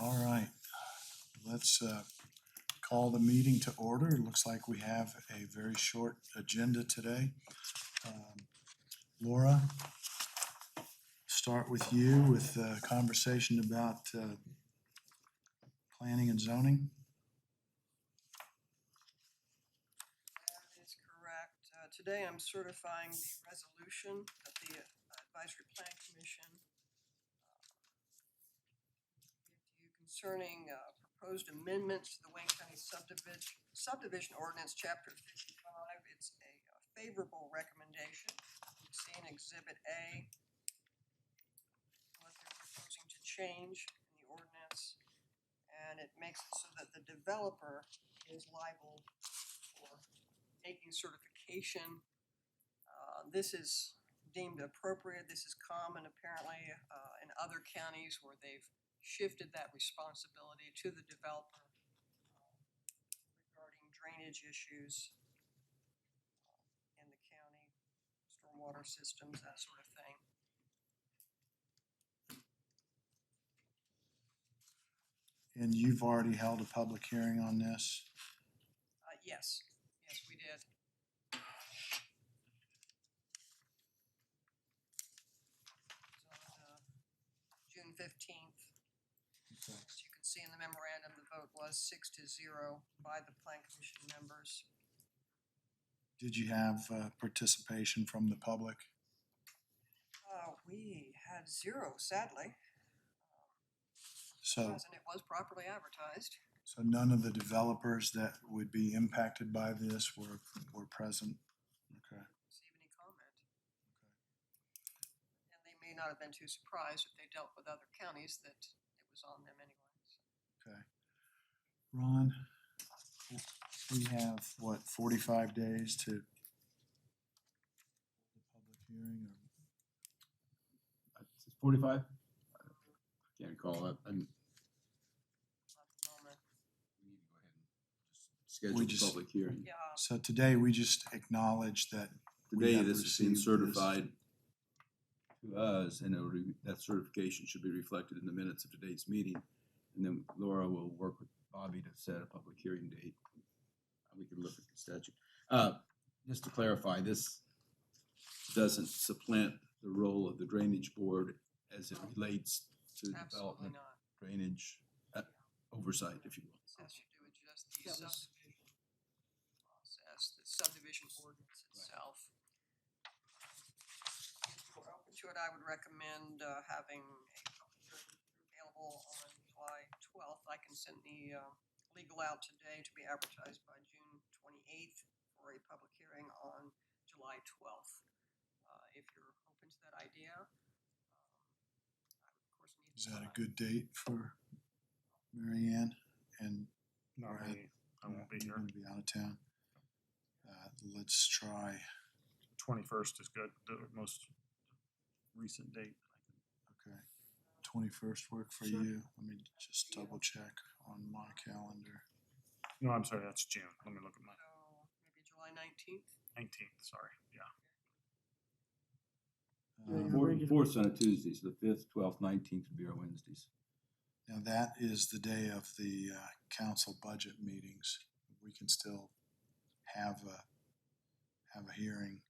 All right, let's call the meeting to order. It looks like we have a very short agenda today. Laura, start with you with a conversation about planning and zoning. That is correct. Today I'm certifying the resolution that the Advisory Plan Commission gave to you concerning proposed amendments to the Wayne County subdivision ordinance, chapter 55. It's a favorable recommendation. You see in Exhibit A what they're proposing to change in the ordinance, and it makes it so that the developer is liable for making certification. This is deemed appropriate. This is common apparently in other counties where they've shifted that responsibility to the developer regarding drainage issues in the county, stormwater systems, that sort of thing. And you've already held a public hearing on this? Yes, we did. June 15th. Okay. As you can see in the memorandum, the vote was 6-0 by the Plan Commission members. Did you have participation from the public? We had 0, sadly. So, And it was properly advertised. so none of the developers that would be impacted by this were present? Okay. Receive any comment. And they may not have been too surprised if they dealt with other counties that it was on them anyways. Okay. Ron, we have, what, 45 days to the public hearing? Or 45? I can't recall that. At the moment. We need to go ahead and just schedule We the just- public hearing. Yeah, So today, we just acknowledge that we Today, have this has been received certified to us, and that certification should be reflected in the minutes of today's meeting. And then Laura will work with Bobby to set a public hearing date. We can look at the statute. Just to clarify, this doesn't supplant the role of the drainage board as it relates to absolutely development, not. drainage, oversight, if you will. This has to do with just the subdivision process, the subdivision ordinance itself. If you're open to it, I would recommend having a public hearing available on July 12th. I can send the legal out today to be advertised by June 28th for a public hearing on July 12th. If you're open to that idea, I would of course need. Is that a good date for Mary Ann? And Not Brad? me. I won't be You're here. gonna be out of town. Let's try, 21st is good, the most recent date. okay, 21st work for Sure. you? Let me just double check on my calendar. No, I'm sorry, that's June. Let me look at my So maybe July 19th. 19th, sorry, yeah. Fourth's on a Tuesday, so the 5th, 12th, 19th would be our Wednesdays. Now, that is the day of the council budget meetings. We can still have a hearing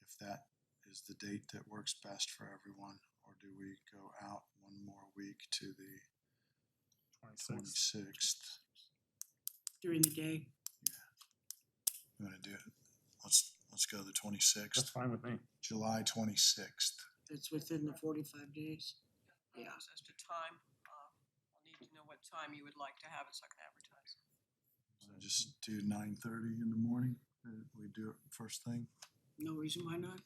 if that is the date that works best for everyone, or do we go out one more week to the 26th. 26th? During the day. You wanna do it? Let's go the 26th, That's fine with me. July 26th. That's within the 45 days. Yeah. As to time, I'll need to know what time you would like to have it so I can advertise. So just do 9:30 in the morning. We do it first thing. No reason why not.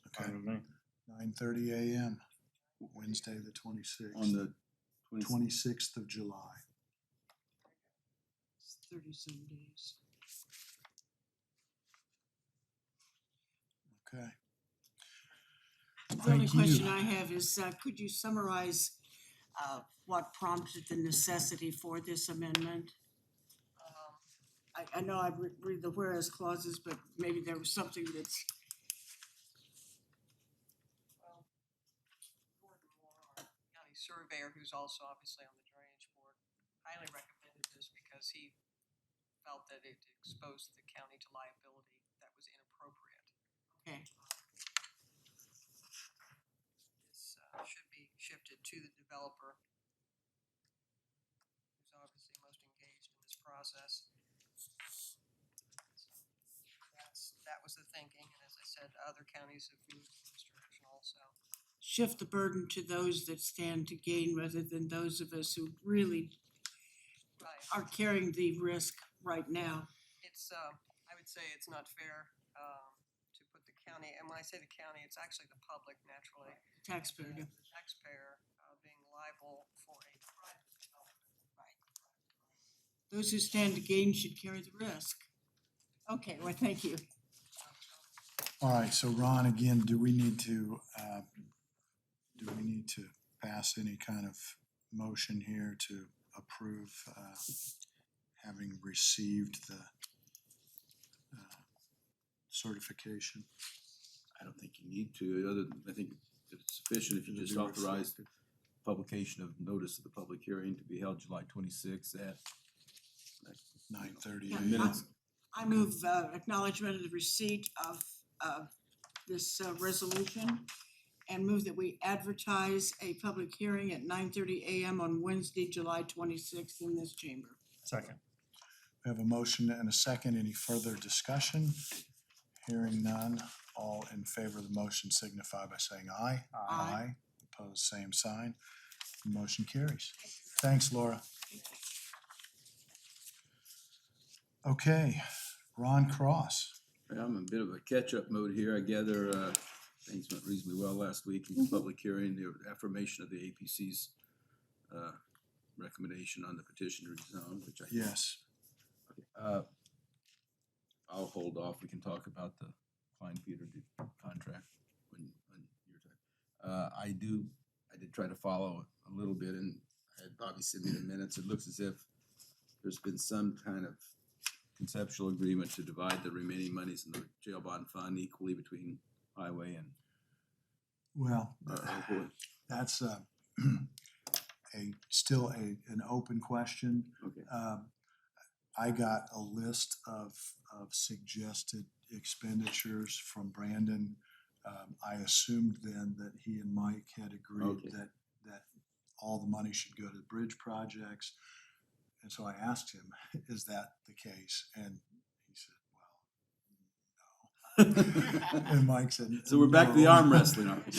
Okay, Fine with me. 9:30 a.m. Wednesday, the 26th. On the 26th. 26th of July. It's 30-some days. Okay. The only Thank you. question I have is, could you summarize what prompted the necessity for this amendment? I know I read the whereas clauses, but maybe there was something that's, Well, Gordon Moore, our county surveyor, who's also obviously on the drainage board, highly recommended this because he felt that it exposed the county to liability that was inappropriate. Okay, This should be shifted to the developer, who's obviously most engaged in this process. That was the thinking, and as I said, other counties have moved in this direction also. shift the burden to those that stand to gain rather than those of us who really Right. are carrying the risk right now. It's, I would say it's not fair, to put the county, and when I say the county, it's actually the public naturally. Taxpayer, yeah. The taxpayer, being liable for a private development. Those who stand to gain should carry the risk. Okay, well, thank you. All right, so Ron, again, do we need to pass any kind of motion here to approve, having received the certification? I don't think you need to, other than, I think it's sufficient if you It'll just be authorize the publication of notice of the public hearing to be held July 26th at 9:30 Yeah, a.m. minutes. I move acknowledgement of the receipt of this resolution and move that we advertise a public hearing at 9:30 a.m. on Wednesday, July 26th in this chamber. Second. We have a motion and a second. Any further discussion? Hearing none. All in favor of the motion signify by saying aye. Aye. Opposed, same sign. Motion carries. Thanks, Laura. Okay, Ron Cross. I'm in a bit of a catch-up mode here. I gather things went reasonably well last week in the public hearing, the affirmation of the APC's recommendation on the petition to rezone, which I think. Yes. I'll hold off. We can talk about the Klein Peter contract when your time. I did try to follow a little bit, and I had Bobby send me the minutes. It looks as if there's been some kind of conceptual agreement to divide the remaining monies in the jail bond fund equally between highway and Well, airport. that's still an open question. Okay. I got a list of suggested expenditures from Brandon. I assumed then that he and Mike had agreed Okay. that all the money should go to bridge projects. And so I asked him, is that the case? And he said, well, no. And Mike said, So we're back to the "No." arm wrestling, aren't we?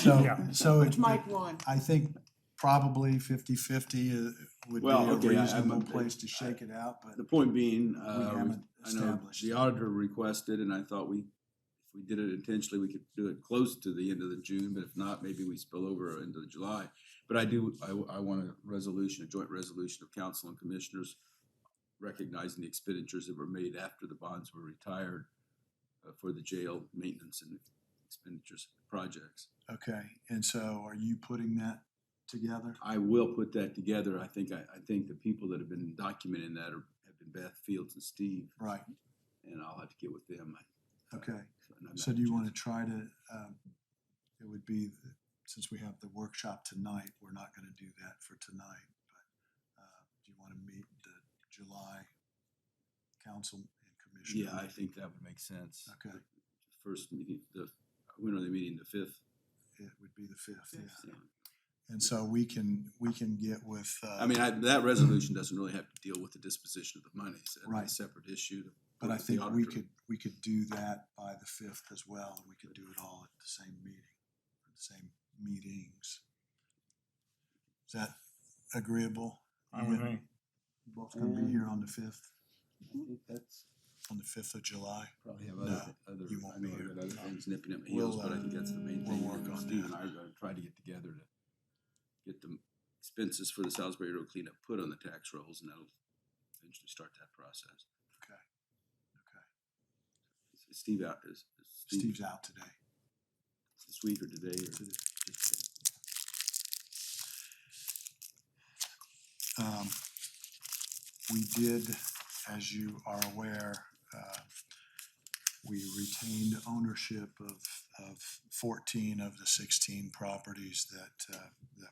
So Which Mike won. I think probably 50-50 would be Well, a okay, reasonable place to shake it out, but The point being, haven't I know established the it. auditor requested, and I thought if we did it intentionally, we could do it close to the end of the June, but if not, maybe we spill over into July. But I want a joint resolution of council and commissioners recognizing the expenditures that were made after the bonds were retired for the jail maintenance and expenditures projects. okay. And so are you putting that together? I will put that together. I think the people that have been documenting that have been Beth Fields and Steve, Right, and I'll have to get with them. okay. And I've So not do you had a want to chance. try to, it would be, since we have the workshop tonight, we're not going to do that for tonight, but do you want to meet the July council and commission? Yeah, I think that would make sense. Okay, First meeting, when are they meeting? The 5th? it would be the 5th, yeah. Yeah. And so we can get with. I mean, that resolution doesn't really have to deal with the disposition of the monies. That's Right. a separate issue. But I with the think we auditor. could do that by the 5th as well, and we could do it all at the same meeting, the same meetings. Is that agreeable? Fine with me. Both gonna be here on the 5th, I think that's on the 5th of July? probably have No, other, you won't I know be I've here. got other things nipping at my We'll, heels, but I think that's the main we'll thing. work on Steve that. and I are gonna try to get together to get the expenses for the Salisbury Road cleanup put on the tax rolls, and that'll eventually start that process. Okay, okay. Is Steve out? Is Steve Steve's out today. this week or today or Today. just We did, as you are aware, we retained ownership of 14 of the 16 properties that were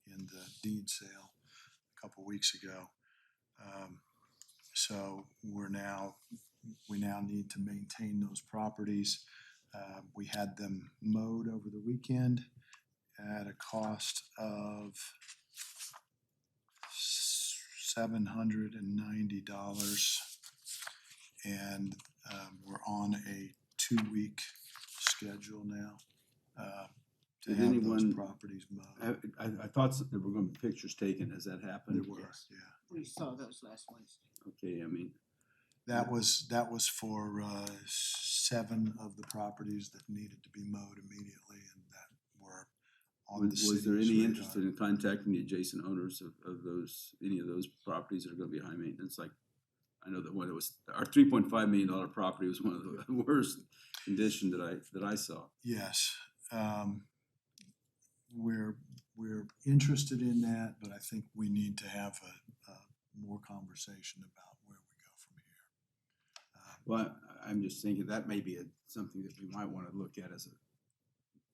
in the deed sale a couple weeks ago. So we now need to maintain those properties. We had them mowed over the weekend at a cost of $790. And we're on a 2-week schedule now to Did have anyone- those properties mowed. I thought there were gonna be pictures taken. Has that happened? There were, Yes. yeah. We saw those last Wednesday. Okay, I mean, That was for 7 of the properties that needed to be mowed immediately and that were on the was there city's any radar. interest in contacting the adjacent owners of those, any of those properties that are gonna be high maintenance? Like, I know that one that was, our $3.5 million property was one of the worst condition that I saw. Yes, we're interested in that, but I think we need to have a more conversation about where we go from here. Well, I'm just thinking that may be something that we might wanna look at as a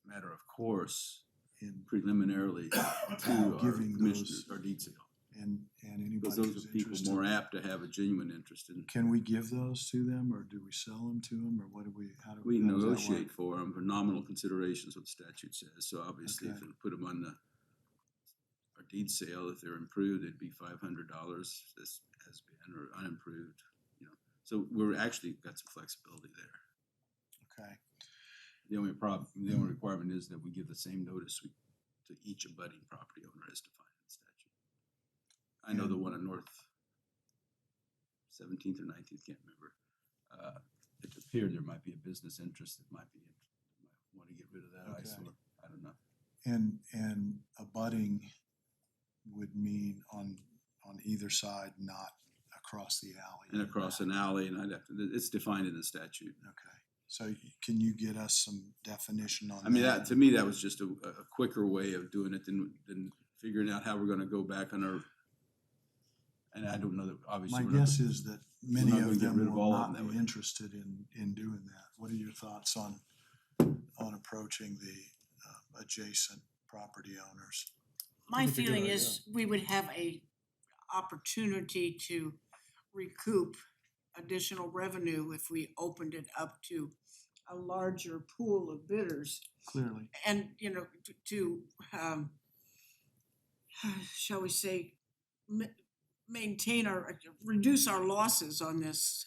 matter of course In preliminarily to our Giving commissioners, those- our deed sale. and anybody Because who's those are people interested. more apt to have a genuine interest in. Can we give those to them, or do we sell them to them, or what do we, how do We how does that negotiate work? for them for nominal considerations, what the statute says, so obviously if Okay. we put them on our deed sale, if they're improved, it'd be $500 as has been, or unimproved, you know. So we're actually got some flexibility there. Okay, The only requirement is that we give the same notice to each abutting property owner as defined in the statute. I know the And- one on North 17th or 19th, can't remember. It appeared there might be a business interest that might want to get rid of that Okay. eyesore. I don't know. and abutting would mean on either side, not across the alley. And across an alley, and it's defined in the statute. Okay, so can you get us some definition on that? I mean, to me, that was just a quicker way of doing it than figuring out how we're gonna go back on our, and I don't know that, obviously. My we're not guess is that many not gonna of get them rid of will all of not them that be way. interested in doing that. What are your thoughts on approaching the adjacent property owners? My think it's a good feeling idea. is we would have a opportunity to recoup additional revenue if we opened it up to a larger pool of bidders. Clearly. And, to shall we say, maintain reduce our losses on this,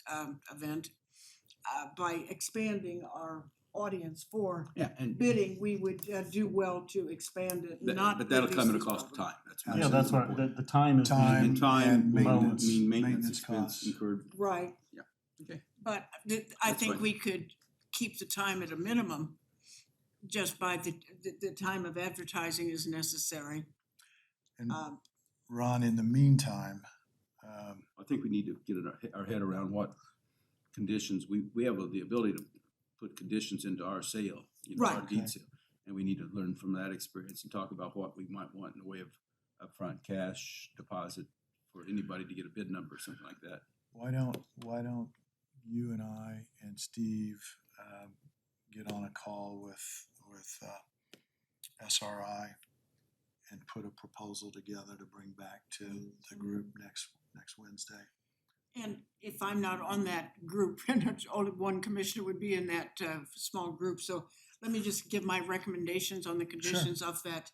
event, by expanding our audience for Yeah, and bidding, we would, do well to expand it, not. but that'll come at a reduce cost of property. time. That's my Yeah, that's simple what, point. the time is. Time. And time and will maintenance- mean maintenance maintenance expense costs. incurred. Right. Yeah, okay. But I That's think fine. we could keep the time at a minimum just by the time of advertising is necessary. And Um, Ron, in the meantime, I think we need to get our head around what conditions, we have the ability to put conditions into our sale, our Right. deed Okay. sale. And we need to learn from that experience and talk about what we might want in the way of upfront cash deposit for anybody to get a bid number or something like that. why don't you and I and Steve get on a call with SRI and put a proposal together to bring back to the group next Wednesday? And if I'm not on that group, and there's only one commissioner would be in that small group, so let me just give my recommendations on the conditions of that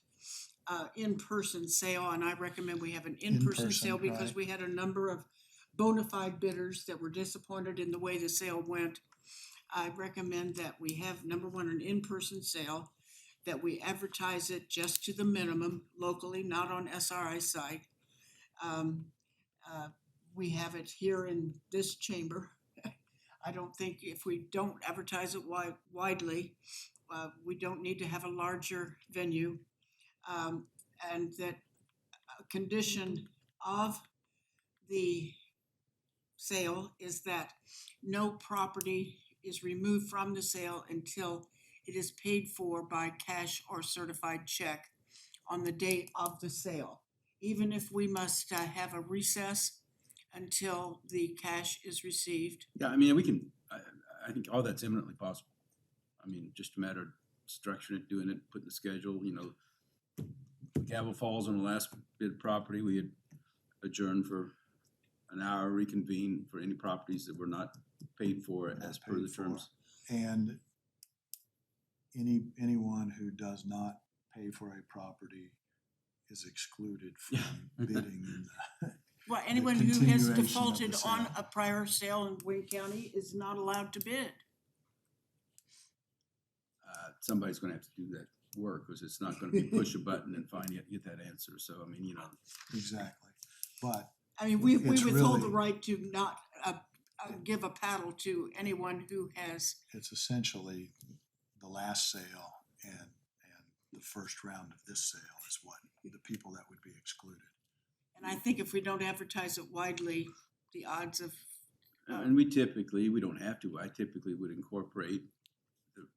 in-person sale, and I recommend we have an in-person In-person, sale because right. we had a number of bona fide bidders that were disappointed in the way the sale went. I recommend that we have, number one, an in-person sale, that we advertise it just to the minimum locally, not on SRI site. We have it here in this chamber. I don't think if we don't advertise it widely, we don't need to have a larger venue. And that a condition of the sale is that no property is removed from the sale until it is paid for by cash or certified check on the date of the sale. Even if we must have a recess until the cash is received. Yeah, I mean, we can, I think all that's eminently possible. I mean, just a matter of structuring it, doing it, putting the schedule, gavel falls on the last bid property, we had adjourned for an hour, reconvene for any properties that were not paid for Not as per paid the terms. And anyone who does not pay for a property is excluded from bidding in the, Well, anyone who has continuation of the defaulted on sale. a prior sale in Wayne County is not allowed to bid. Somebody's gonna have to do that work, because it's not gonna be push a button and find it, get that answer. So, I mean, exactly. But I mean, we It's withhold the really- right to not give a paddle to anyone who has, it's essentially the last sale and the first round of this sale is what, the people that would be excluded. and I think if we don't advertise it widely, the odds of, and we typically, we don't have to, I typically would incorporate the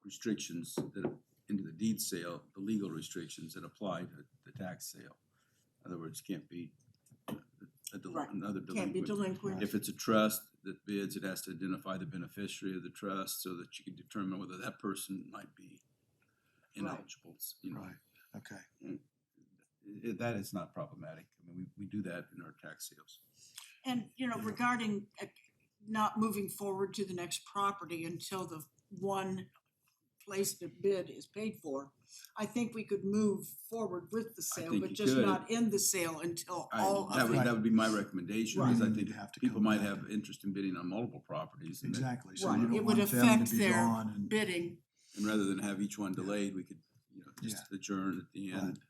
restrictions that, into the deed sale, the legal restrictions that apply to the tax sale. In other words, can't be Right. another can't be delinquent. delinquent. If it's a trust that bids, it has to identify the beneficiary of the trust so that you can determine whether that person might be ineligible, Right, okay. That is not problematic. I mean, we do that in our tax sales. And, regarding not moving forward to the next property until the one placed a bid is paid for, I think we could move forward with the sale, think but you just could. not end the sale until I- all That of would, it. that would be my recommendation, because I Right. think You'd have to people come might back. have interest in bidding on multiple properties. And Exactly, so Right, you it don't would want them to affect be their gone and, bidding, and rather than have each one delayed, we could, just adjourn at the end.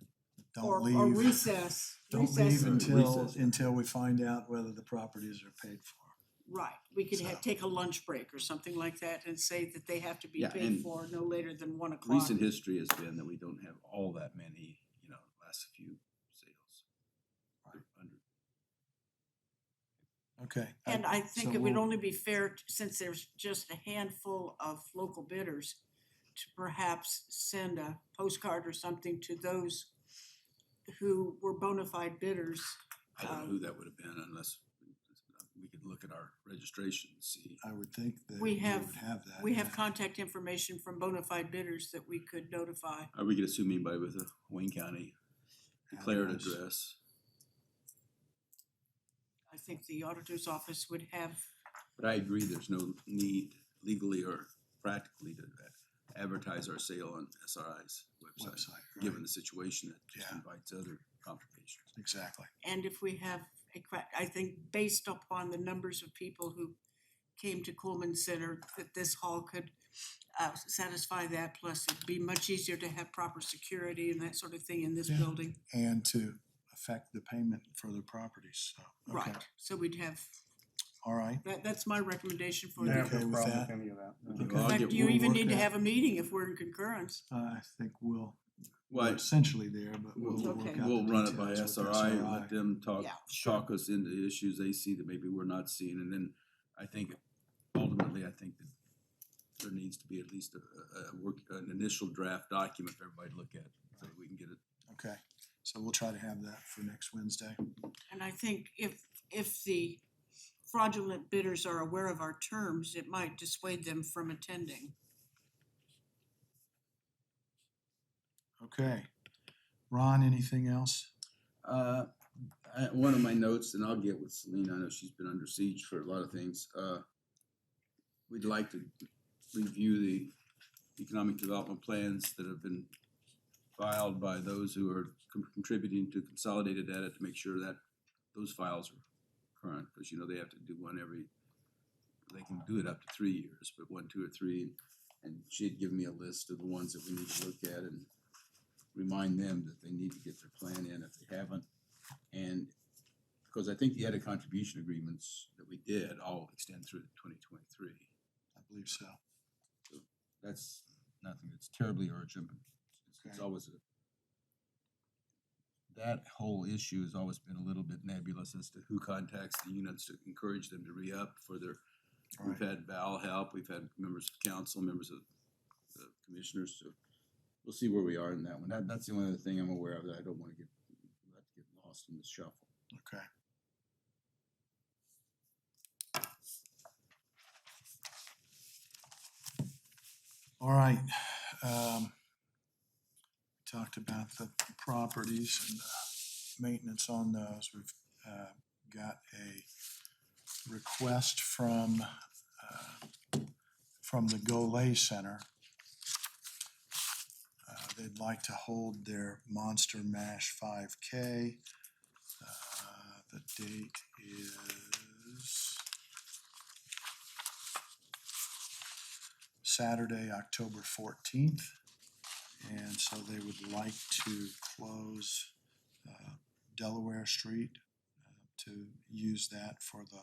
or don't leave. recess. Don't recess leave it. Recess. until we find out whether the properties are paid for. Right, we could So- take a lunch break or something like that and say that they have to be Yeah, paid and for no later than 1 o'clock. Recent history has been that we don't have all that many, last few sales. Under- Okay. And I think so it would we'll- only be fair, since there's just a handful of local bidders, to perhaps send a postcard or something to those who were bona fide bidders. I don't know who that would have been unless we could look at our registration and see. I would think that We we have- would have that. We have yeah. contact information from bona fide bidders that we could notify. Are we gonna assume anybody with a Wayne County declared Address. address? I think the auditor's office would have, But I agree, there's no need legally or practically to advertise our sale on SRI's website, Website, given right. the situation that just Yeah. invites other complications. Exactly. and if we have I think based upon the numbers of people who came to Coleman Center, that this hall could satisfy that, plus it'd be much easier to have proper security and that sort of thing in this Yeah. building. And to affect the payment for the properties, so, okay, Right, so we'd have, all right. that's my recommendation for I you. have okay no with problem that? with any of that. no. Okay. In Well, I'll fact, get- you we'll even work need to that. have a meeting if we're in concurrence. I think we're Well, essentially there, but we'll we'll, work Okay. out we'll the run it by details with SRI, let them Yeah, sure. talk us into issues they see that maybe we're not seeing, and then I think ultimately, I think that there needs to be at least an initial draft document for everybody to look at, so that we can get it. Okay, so we'll try to have that for next Wednesday. And I think if the fraudulent bidders are aware of our terms, it might dissuade them from attending. Okay. Ron, anything else? One of my notes, and I'll get with Selena, I know she's been under siege for a lot of things. We'd like to review the economic development plans that have been filed by those who are contributing to consolidated data to make sure that those files are current, because they have to do one they can do it up to 3 years, but 1, 2, or 3. And she'd give me a list of the ones that we need to look at and remind them that they need to get their plan in if they haven't. And because I think the edit contribution agreements that we did all extend through 2023. I believe so. That's nothing that's terribly urgent, but it's Okay. always that whole issue has always been a little bit nebulous as to who contacts the units to encourage them to re-up for their. All We've right. had Val help, we've had members of council, members of the commissioners, so we'll see where we are in that one. That's the only other thing I'm aware of that I don't want to get lost in the shuffle. Okay. All right. talked about the properties and maintenance on those. We've got a request from the Golay Center. They'd like to hold their Monster Mash 5K. The date is Saturday, October 14th. And so they would like to close Delaware Street to use that for the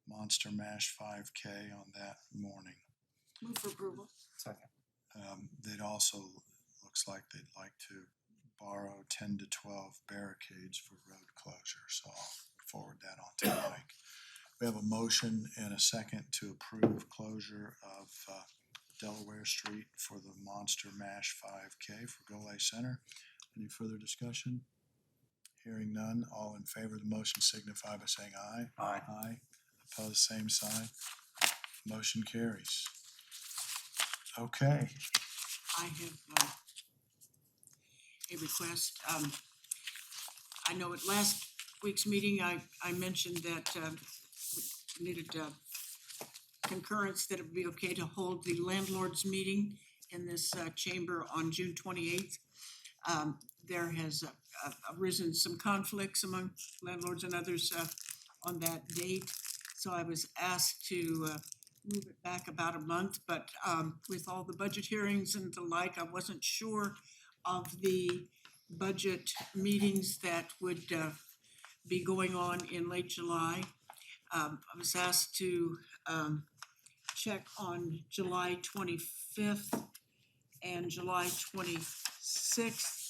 Monster Mash 5K on that morning. Move for approval. They'd also, looks like they'd like to borrow 10 to 12 barricades for road closure, so I'll forward that on to Mike. We have a motion and a second to approve closure of Delaware Street for the Monster Mash 5K for Golay Center. Any further discussion? Hearing none, all in favor of the motion signify by saying aye. Aye. Aye. Opposed, same sign. Motion carries. Okay. I have a request. I know at last week's meeting, I mentioned that we needed concurrence that it would be okay to hold the landlord's meeting in this chamber on June 28th. There has arisen some conflicts among landlords and others on that date. So I was asked to move it back about a month, but with all the budget hearings and the like, I wasn't sure of the budget meetings that would be going on in late July. I was asked to check on July 25th and July 26th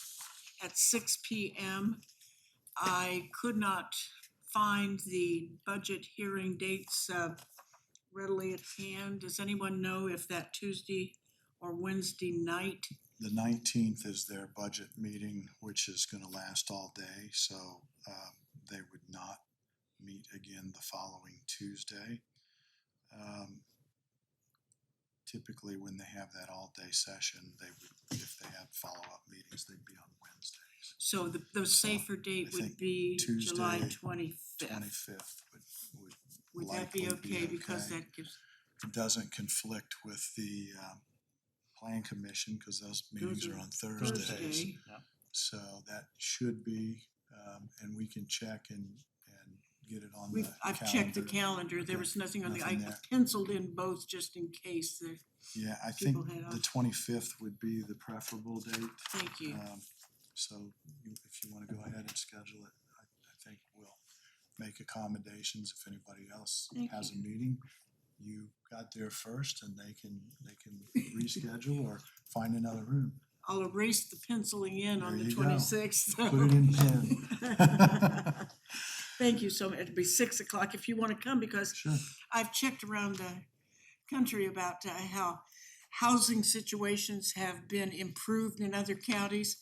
at 6 p.m. I could not find the budget hearing dates readily at hand. Does anyone know if that Tuesday or Wednesday night? The 19th is their budget meeting, which is gonna last all day, so they would not meet again the following Tuesday. Typically, when they have that all-day session, they would, if they had follow-up meetings, they'd be on Wednesdays. So the safer date I would think be July Tuesday, 25th. 25th would Would that be likely okay? Because okay. that gives, It doesn't conflict with the Plan Commission, because those meetings are are on Thursdays. Thursday. So that should be, and we can check and get it on the calendar. I've checked the calendar. There Okay, was nothing on the, I nothing there. penciled in both just in case. Yeah, I think people head the off. 25th would be the preferable date. Thank you. So if you want to go ahead and schedule it, I think we'll make accommodations if anybody else Thank has you. a meeting. You got there first and they can reschedule or find another room. I'll erase the penciling in on There the you go. 26th. Put it in pen. Thank you so much. It'll be 6 o'clock if you want to come, because Sure. I've checked around the country about how housing situations have been improved in other counties.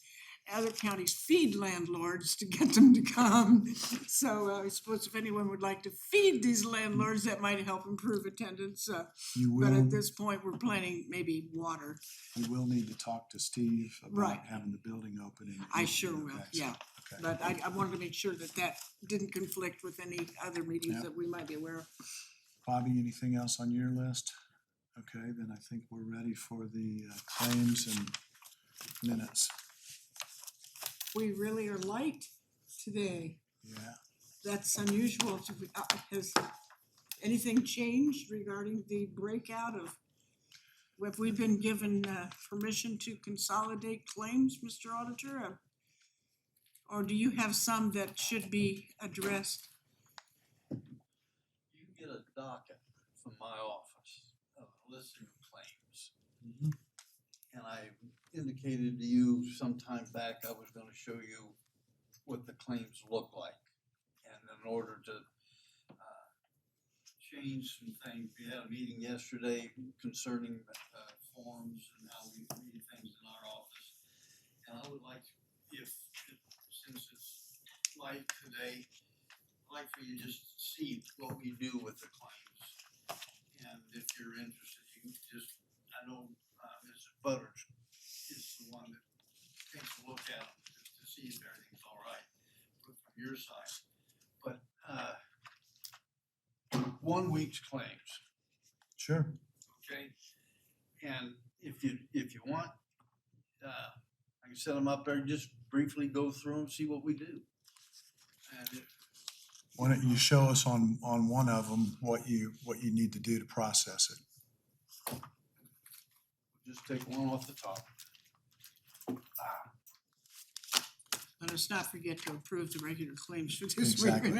Other counties feed landlords to get them to come. So I suppose if anyone would like to feed these landlords, that might help improve attendance. You But will, at this point, we're planning maybe water. you will need to talk to Steve about Right. having the building open. in the I evening, sure will, okay, so- yeah. Okay. But I wanted to make sure that didn't conflict with any other meetings Yeah. that we might be aware of. Bobby, anything else on your list? Okay, then I think we're ready for the claims and minutes. We really are light today. Yeah, That's unusual. Has anything changed regarding the breakout of, have we been given permission to consolidate claims, Mr. Auditor? Or do you have some that should be addressed? You get a docket from my office of a listing of claims. Mhm. And I indicated to you sometime back, I was gonna show you what the claims look like. And in order to change some things, we had a meeting yesterday concerning forms and how we read things in our office. And I would like, since it's light today, I'd like for you just to see what we do with the claims. And if you're interested, you can just, I know Mrs. Butters is the one that takes a look at them just to see if everything's all right from your side. But, 1 week's claims, Sure. okay? And if you want, I can set them up there, just briefly go through them, see what we do. And if, Why don't you show us on one of them what you need to do to process it? just take one off the top. Let us not forget to approve the regular claims for this week. Exactly.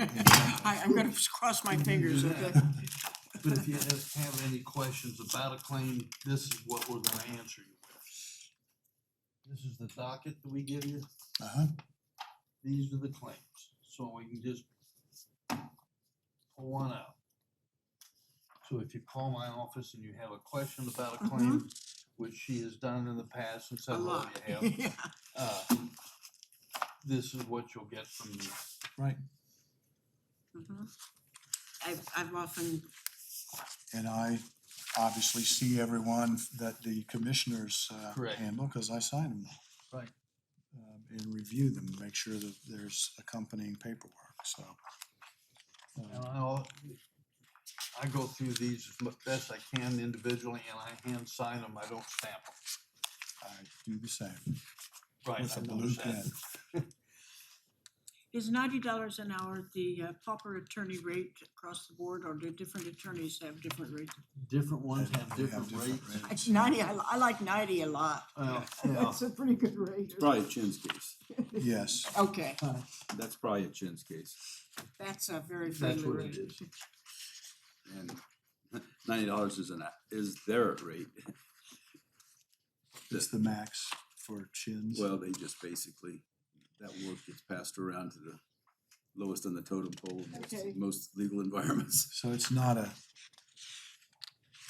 I'm gonna cross my fingers, okay? But if you have any questions about a claim, this is what we're gonna answer you with. This is the docket that we give you. Uh-huh. These are the claims, so we can just pull one out. So if you call my office and you have a question about a claim, which she has done in the past and A several of lot. you have, Yeah. this is what you'll get from me. Right. Mhm. I've often, And I obviously see everyone that the commissioners Correct. handle, because I sign them all. Right. And review them, make sure that there's accompanying paperwork, so. And I go through these as best I can individually, and I hand sign them, I don't stamp them. I do the same Right. with I a blue noticed that. pen. is $90 an hour the pauper attorney rate across the board, or do different attorneys have different rates? Different ones have They have different rates. It's 90, I like 90 a lot. Well, That's a pretty good rate. Probably a Chin's case. Yes, Okay, That's probably a Chin's case. that's a very That's friendly what it rate. is. And $90 is their rate. it's the max for chins. Well, they just basically, that work gets passed around to the lowest on the totem pole in Okay. most legal environments. So it's not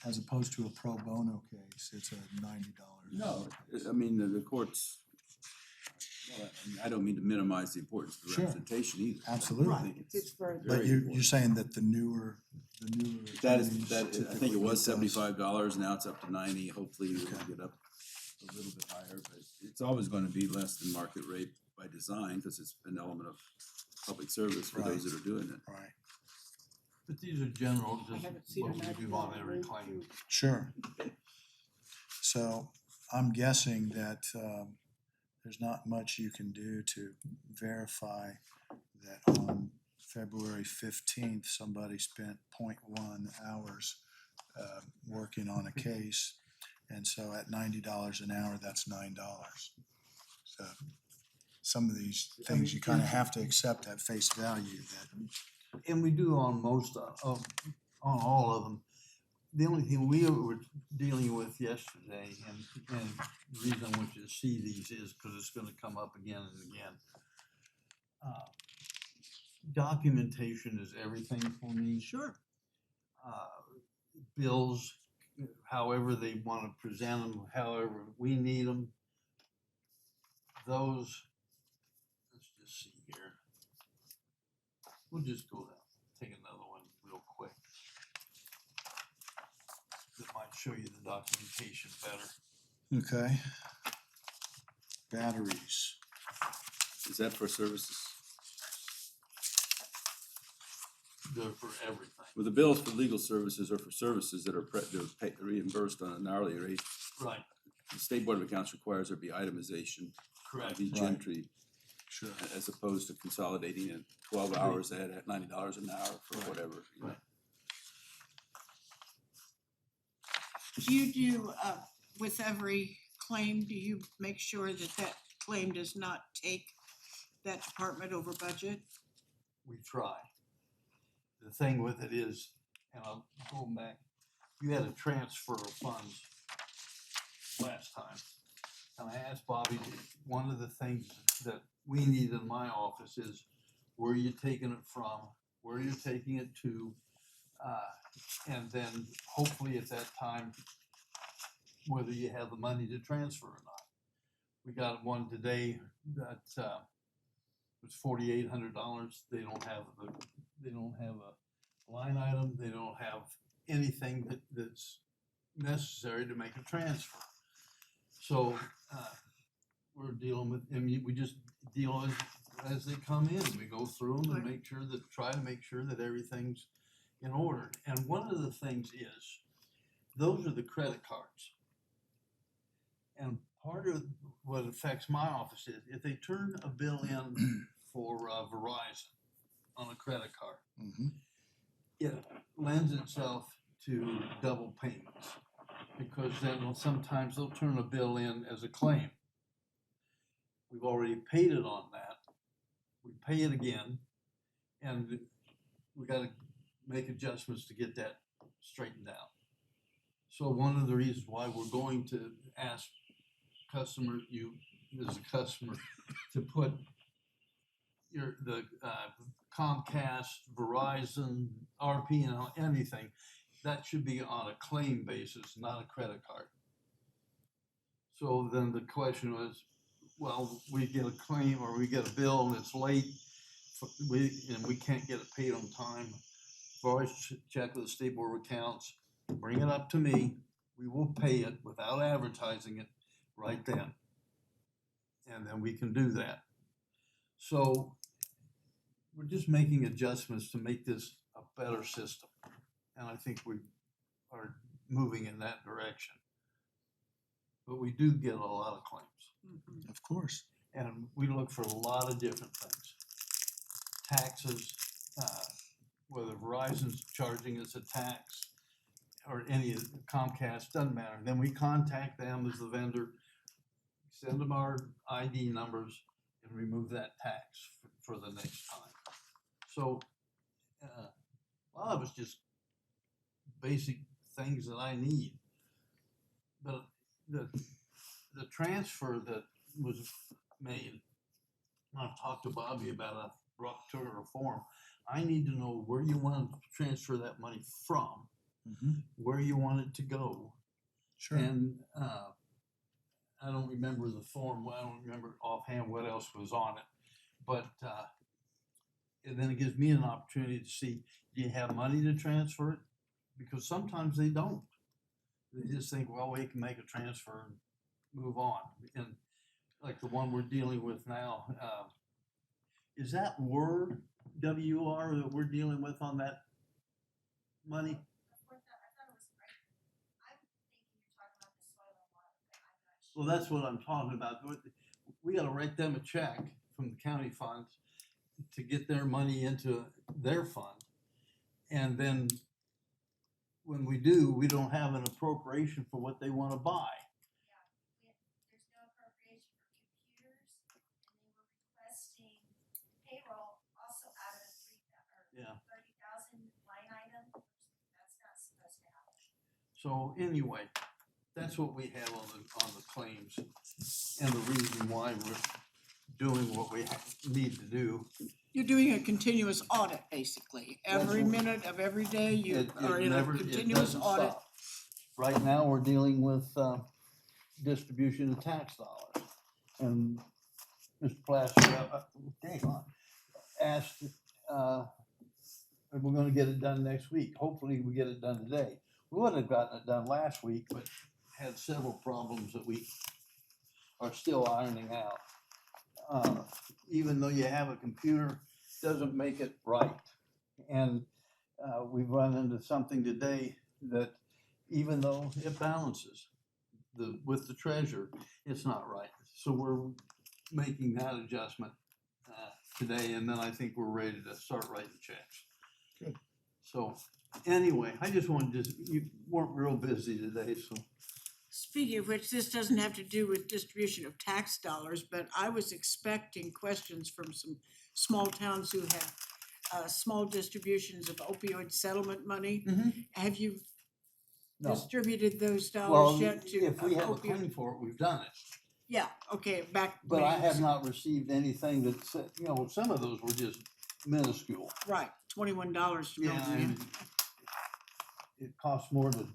as opposed to a pro bono case, it's a $90. I mean, the courts, well, I don't mean to minimize the importance of the Sure. representation either. Absolutely. I think It's very very But you're important. saying that the newer That attorneys is, I think typically it was get those. $75, now it's up to 90, hopefully it'll Okay. get up a little bit higher, but it's always gonna be less than market rate by design, because it's an element of public service for those Right. that are doing it. Right, But these are general, I haven't just seen what a we $90 do on every rate, claim. too. sure. So I'm guessing that there's not much you can do to verify that on February 15th, somebody spent 0.1 hours working on a case. And so at $90 an hour, that's $9. So some of these things you kind of have to accept at face value that, And we do on most on all of them. The only thing we were dealing with yesterday, and the reason I want you to see these is because it's gonna come up again and again. Documentation is everything for me. Sure. Bills, however they wanna present them, however we need them. Those, let's just see here. We'll just go down, take another one real quick. That might show you the documentation better. okay? Batteries, Is that for services? They're for everything. Well, the bills for legal services are for services that are reimbursed on an hourly rate. Right, The State Board of Accounts requires there be itemization correct. of each Right. entry, sure. as opposed to consolidating it 12 hours at $90 an hour for Right. whatever. you know. Right. Do you do, with every claim, do you make sure that that claim does not take that department over budget? We try. The thing with it is, and I'll go back, you had a transfer of funds last time. And I asked Bobby, one of the things that we need in my office is where you taking it from, where you're taking it to, and then hopefully at that time, whether you have the money to transfer or not. We got one today that was $4,800. They don't have a line item. They don't have anything that's necessary to make a transfer. So we're dealing with, I mean, we just deal as they come in. We go through them and Right. make sure that, try to make sure that everything's in order. And one of the things is, those are the credit cards. And part of what affects my office is, if they turn a bill in for Verizon on a credit card, it lends itself to double payments. Because then sometimes they'll turn a bill in as a claim. We've already paid it on that. We pay it again, and we gotta make adjustments to get that straightened out. So one of the reasons why we're going to ask customers, you as a customer, to put the Comcast, Verizon, RP, anything, that should be on a claim basis, not a credit card. So then the question was, well, we get a claim or we get a bill and it's late, and we can't get it paid on time. I've always checked with the State Board of Accounts, bring it up to me, we will pay it without advertising it right then. And then we can do that. So we're just making adjustments to make this a better system. And I think we are moving in that direction. But we do get a lot of claims. Mhm. Of course. And we look for a lot of different things. Taxes, whether Verizon's charging us a tax or any of Comcast, doesn't matter. Then we contact them as the vendor, send them our ID numbers and remove that tax for the next time. So a lot of it's just basic things that I need. But the transfer that was made, I've talked to Bobby about, I brought to her a form. I need to know where you want to transfer that money from, where you want it to go. Sure. And I don't remember the form, I don't remember offhand what else was on it. But and then it gives me an opportunity to see, do you have money to transfer it? Because sometimes they don't. They just think, well, we can make a transfer and move on. And like the one we're dealing with now, is that Word, WR, that we're dealing with on that money? Well, that's what I'm talking about. We gotta write them a check from the county funds to get their money into their fund. And then when we do, we don't have an appropriation for what they wanna buy. There's no appropriation for computers, and they were requesting payroll also out of the Yeah. 30,000 line item, that's not supposed to happen. So anyway, that's what we have on the claims, and the reason why we're doing what we need to do. You're doing a continuous audit, basically. Every That's what- minute of every day, you It are in a never, it continuous doesn't audit. stop. Right now, we're dealing with distribution of tax dollars. And Mr. Plaster, dang on, asked, if we're gonna get it done next week. Hopefully, we get it done today. We would have gotten it done last week, but had several problems that we are still ironing out. Even though you have a computer, doesn't make it right. And we've run into something today that even though it balances with the treasurer, it's not right. So we're making that adjustment today, and then I think we're ready to start writing checks. Good. So anyway, I just wanted to, you weren't real busy today, so. Speaking of which, this doesn't have to do with distribution of tax dollars, but I was expecting questions from some small towns who had small distributions of opioid settlement money. Have you No. distributed those Well, dollars yet to if we have a opioid? claim for it, we've done it. Yeah, okay, back. But I have when- not received anything that said, some of those were just minuscule. Right, $21 to Yeah, mail and in. it costs more to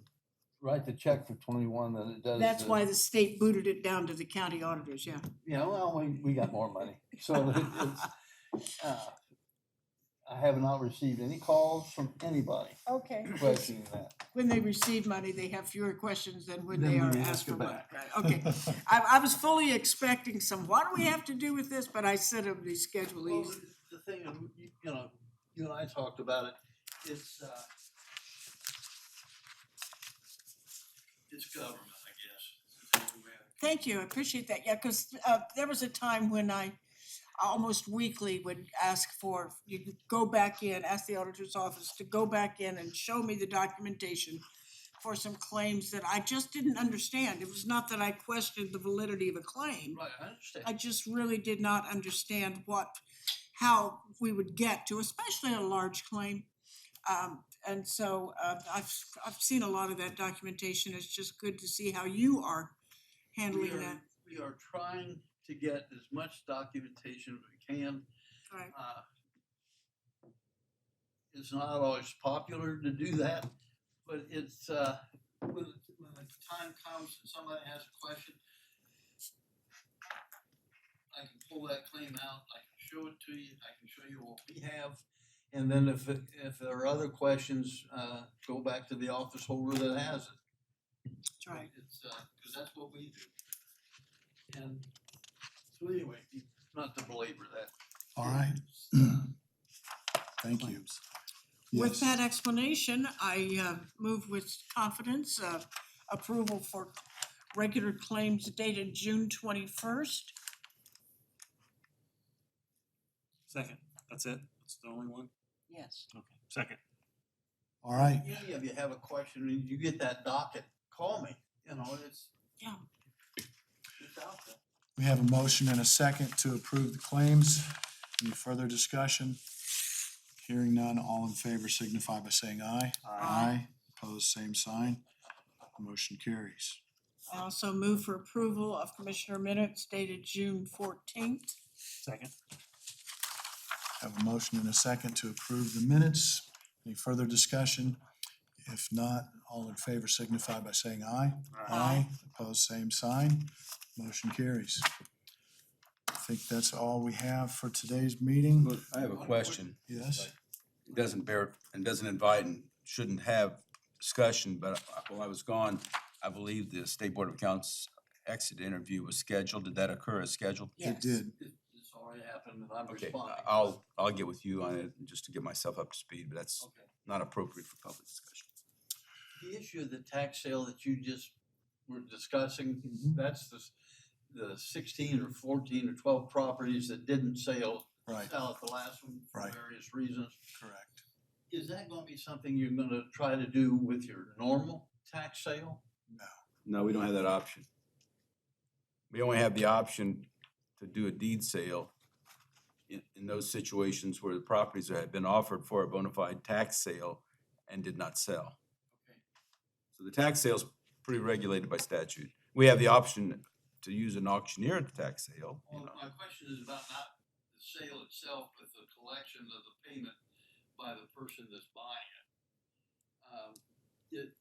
write the check for 21 than it does. That's why the state booted it down to the county auditors, yeah. Yeah, well, we got more money. So I have not received any calls from anybody Okay. questioning that. When they receive money, they have fewer questions than when Then they when are they asked ask for it money. back. Right, okay. I was fully expecting some, what do we have to do with this? But I said it would be schedule Well, these. the thing is, you know, you and I talked about it, it's government, I guess. Is the only way I- Thank you, I appreciate that. Yeah, because there was a time when I almost weekly would ask for, you could go back in, ask the auditor's office to go back in and show me the documentation for some claims that I just didn't understand. It was not that I questioned the validity of a claim. Right, I understand. I just really did not understand how we would get to, especially a large claim. And so I've seen a lot of that documentation. It's just good to see how you are handling that. We are trying to get as much documentation as we can. Right. It's not always popular to do that, but it's, when the time comes and somebody has a question, I can pull that claim out, I can show it to you, I can show you what we have. And then if there are other questions, go back to the office holder that has it. That's right. It's, cause that's what we do. And so anyway, not to belabor that. All right. Thank you. With Yes. that explanation, I move with confidence approval for regular claims dated June 21st. Second, that's it? That's the only one? Yes. Okay, second. All right. If any of you have a question and you get that docket, call me, you know, it's out there. We have a motion and a second to approve the claims. Any further discussion? Hearing none, all in favor signify by saying aye. Aye. Opposed, same sign. Motion carries. I also move for approval of Commissioner minutes dated June 14th. Second. Have a motion and a second to approve the minutes. Any further discussion? If not, all in favor signify by saying aye. Aye. Opposed, same sign. Motion carries. I think that's all we have for today's meeting. Look, I have a question. Yes? It doesn't bear, and doesn't invite and shouldn't have discussion, but while I was gone, I believe the State Board of Accounts exit interview was scheduled. Did that occur as scheduled? It did. It's already happened and I'm Okay, responding. I'll get with you on it just to get myself up to speed, but that's Okay. not appropriate for public discussion. The issue of the tax sale that you just were discussing, that's the 16 or 14 or 12 properties that didn't sell Right, at the last one for Right. various reasons. correct. Is that gonna be something you're gonna try to do with your normal tax sale? No. No, we don't have that option. We only have the option to do a deed sale in those situations where the properties had been offered for a bona fide tax sale and did not sell. Okay. So the tax sale's pretty regulated by statute. We have the option to use an auctioneer at the tax sale, you Well, know. my question is about not the sale itself, but the collection of the payment by the person that's buying it.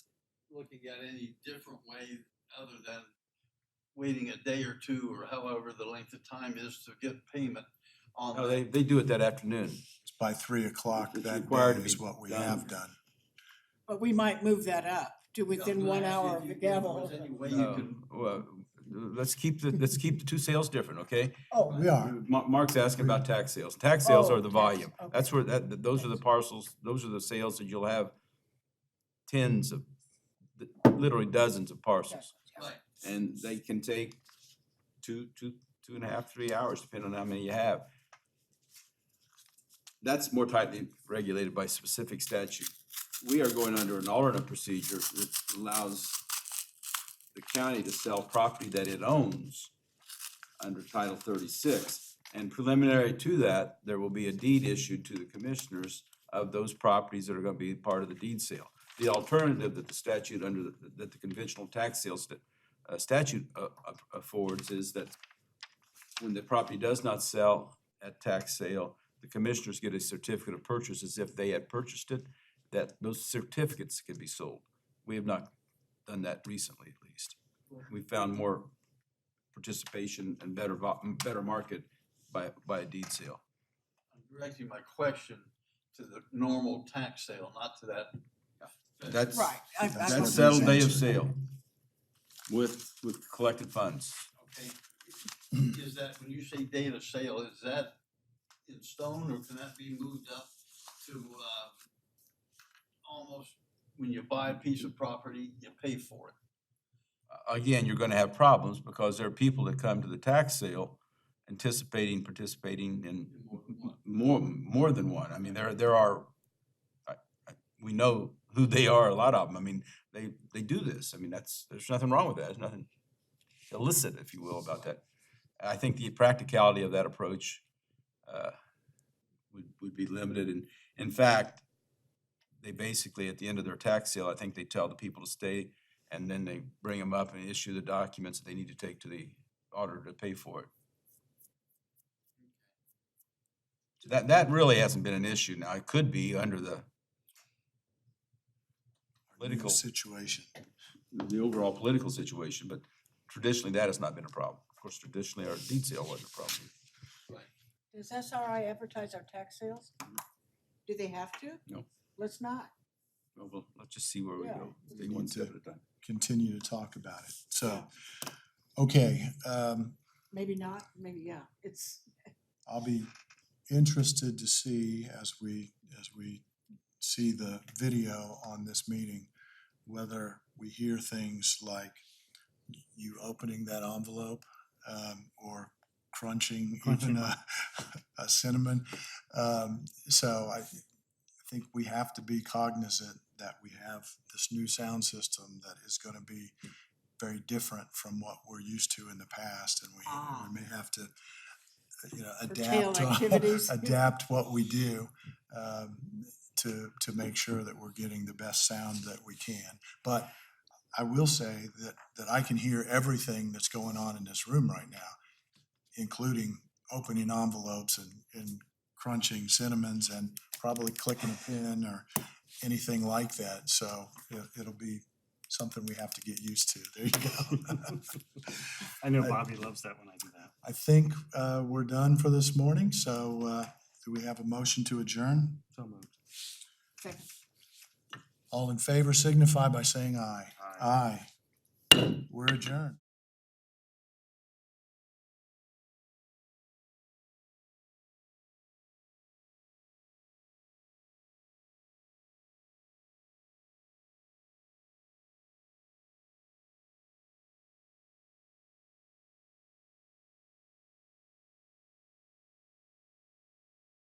Looking at any different way other than waiting a day or two or however the length of time is to get payment on No, that. they do it that afternoon. It's by 3 o'clock It's that required day to is be what we done. have done. But we might move that up to within Yeah, 1 I was hour gonna of ask the if there gavel. was any way you could, Well, let's keep the two sales different, okay? Oh, We are. Mark's asking about tax sales. Tax sales Oh, are the tax, volume. okay. That's where those are the parcels, those are the sales that you'll have tens of, literally dozens of parcels. right, And they can take two and a half, 3 hours, depending on how many you have. That's more tightly regulated by specific statute. We are going under an alternate procedure that allows the county to sell property that it owns under Title 36. And preliminary to that, there will be a deed issued to the commissioners of those properties that are gonna be part of the deed sale. The alternative that the statute that the conventional tax sales statute affords is that when the property does not sell at tax sale, the commissioners get a certificate of purchase as if they had purchased it, that those certificates can be sold. We have not done that recently, at least. We found more participation and better market by a deed sale. I'm directing my question to the normal tax sale, not to that. That's, Right. That's what that's he's settled day of answered. sale with collected funds. Okay, is that, when you say date of sale, is that in stone, or can that be moved up to, almost, when you buy a piece of property, you pay for it? Again, you're gonna have problems because there are people that come to the tax sale participating in more than one. I mean, there are, we know who they are, a lot of them. I mean, they do this. I mean, there's nothing wrong with that. There's nothing illicit, if you will, about that. I think the practicality of that approach would be limited. And in fact, they basically, at the end of their tax sale, I think they tell the people to stay, and then they bring them up and issue the documents that they need to take to the auditor to pay for it. So that really hasn't been an issue. Now, it could be under the Our new political, situation. the overall political situation, but traditionally that has not been a problem. Of course, traditionally our deed sale wasn't a problem. Does SRI advertise our tax sales? Do they have to? No. Let's not. Well, let's just see where we Yeah. go. We Take one need step to- at a time. Continue to talk about it. So, okay, Maybe not, maybe, yeah. It's, I'll be interested to see as we see the video on this meeting, whether we hear things like you opening that envelope, or crunching even a cinnamon. So I think we have to be cognizant that we have this new sound system that is gonna be very different from what we're used to in the past, and we may have to, Curtail adapt activities. adapt what we do to make sure that we're getting the best sound that we can. But I will say that I can hear everything that's going on in this room right now, including opening envelopes and crunching cinnamons and probably clicking a pin or anything like that. So it'll be something we have to get used to. There you go. I know Bobby loves that when I do that. I think we're done for this morning, so do we have a motion to adjourn? So moved. second. All in favor signify by saying aye. Aye. Aye. We're adjourned.